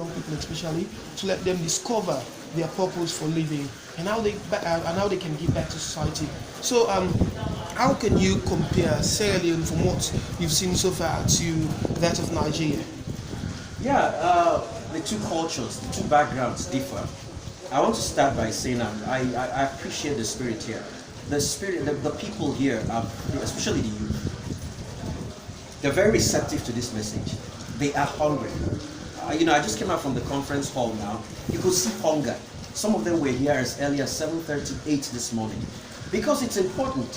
young people especially, to let them discover their purpose for living and how they can give back to society. So how can you compare Sierra Leone from what you've seen so far to that of Nigeria? Yeah, the two cultures, the two backgrounds differ. I want to start by saying I appreciate the spirit here. The spirit, the people here, especially the youth, they're very receptive to this message. They are hungry. I just came out from the conference hall now. You could see hunger. Some of them were here as early as 7:38 this morning. Because it's important.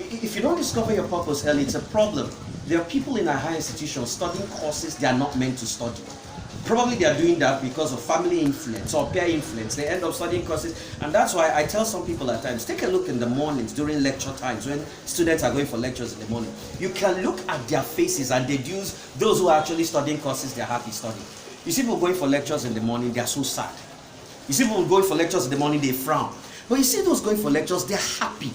If you don't discover your purpose early, it's a problem. There are people in our higher institutions studying courses they are not meant to study. Probably they are doing that because of family influence or peer influence. They end up studying courses, and that's why I tell some people at times, take a look in the mornings during lecture times when students are going for lectures in the morning. You can look at their faces and deduce those who are actually studying courses they're happy studying. You see people going for lectures in the morning, they're so sad. You see people going for lectures in the morning, they frown. But you see those going for lectures, they're happy.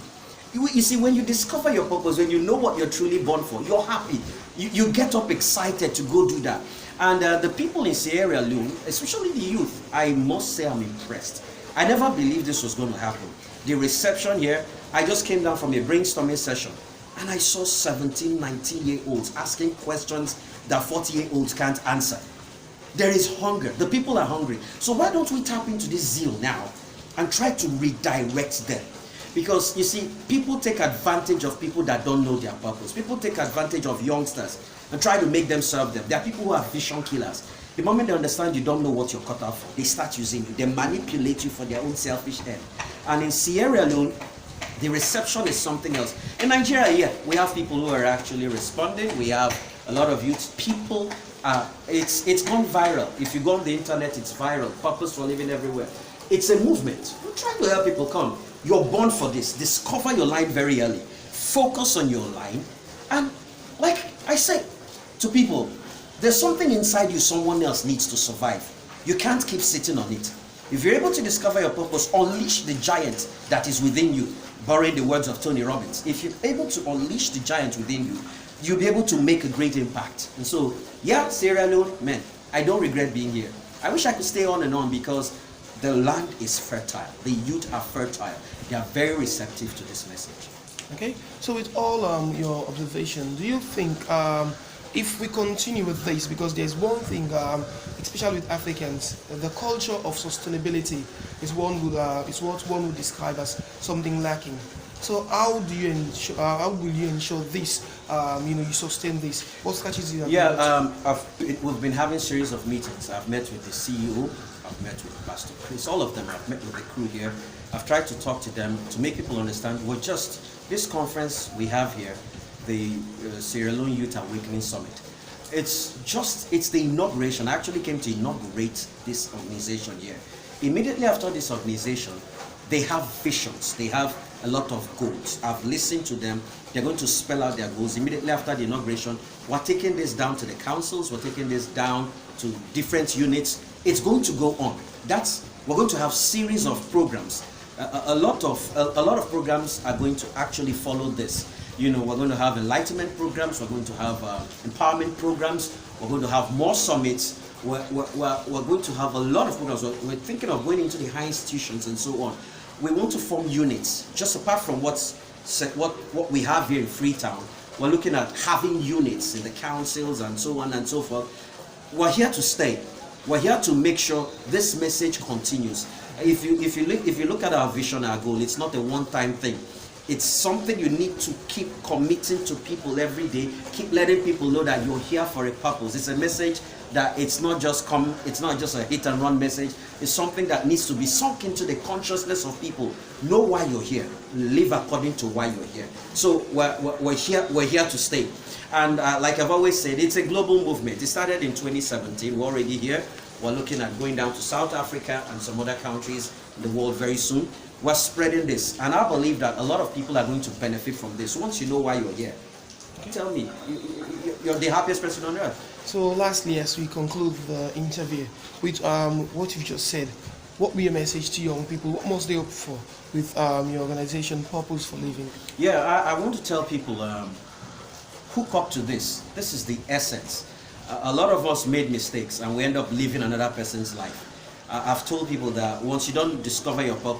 You see, when you discover your purpose, when you know what you're truly born for, you're happy. You get up excited to go do that. And the people in Sierra Leone, especially the youth, I must say I'm impressed. I never believed this was going to happen. The reception here, I just came down from a brainstorming session and I saw 17, 19-year-olds asking questions that 40-year-olds can't answer. There is hunger. The people are hungry. So why don't we tap into this zeal now and try to redirect them? Because you see, people take advantage of people that don't know their purpose. People take advantage of youngsters and try to make them serve them. There are people who are vision killers. The moment they understand you don't know what you're cut out for, they start using you. They manipulate you for their own selfish end. And in Sierra Leone, the reception is something else. In Nigeria, yeah, we have people who are actually responding. We have a lot of youth. People, it's gone viral. If you go on the internet, it's viral. Purpose for living everywhere. It's a movement. We're trying to help people come. You're born for this. Discover your line very early. Focus on your line. And like I say to people, there's something inside you someone else needs to survive. You can't keep sitting on it. If you're able to discover your purpose, unleash the giant that is within you. Borrowing the words of Tony Robbins. If you're able to unleash the giant within you, you'll be able to make a great impact. And so, yeah, Sierra Leone, man, I don't regret being here. I wish I could stay on and on because the land is fertile. The youth are fertile. They are very receptive to this message. Okay, so with all your observation, do you think if we continue with this, because there's one thing, especially with Africans, the culture of sustainability is what one would describe as something lacking. So how do you ensure? How will you ensure this? You sustain this. What strategies do you have? We've been having series of meetings. I've met with the CEO. I've met with Pastor Chris. All of them. I've met with the crew here. I've tried to talk to them to make people understand. We're just this conference we have here, the Sierra Leone Youth Awakening Summit. It's the inauguration. I actually came to inaugurate this organization here. Immediately after this organization, they have visions. They have a lot of goals. I've listened to them. They're going to spell out their goals. Immediately after the inauguration, we're taking this down to the councils. We're taking this down to different units. It's going to go on. We're going to have series of programs. A lot of programs are going to actually follow this. We're going to have enlightenment programs. We're going to have empowerment programs. We're going to have more summits. We're going to have a lot of programs. We're thinking of going into the high institutions and so on. We want to form units. Just apart from what we have here in Freetown, we're looking at having units in the councils and so on and so forth. We're here to stay. We're here to make sure this message continues. If you look at our vision, our goal, it's not a one-time thing. It's something you need to keep committing to people every day. Keep letting people know that you're here for a purpose. It's a message that it's not just a hit and run message. It's something that needs to be sunk into the consciousness of people. Know why you're here. Live according to why you're here. So we're here to stay. And like I've always said, it's a global movement. It started in 2017. We're already here. We're looking at going down to South Africa and some other countries in the world very soon. We're spreading this, and I believe that a lot of people are going to benefit from this once you know why you're here. Tell me, you're the happiest person on earth. So lastly, as we conclude the interview with what you've just said, what will your message to young people? What must they hope for with your organization, Purpose for Living? Yeah, I want to tell people, hook up to this. This is the essence. A lot of us made mistakes and we end up living another person's life. I've told people that once you don't discover your purpose,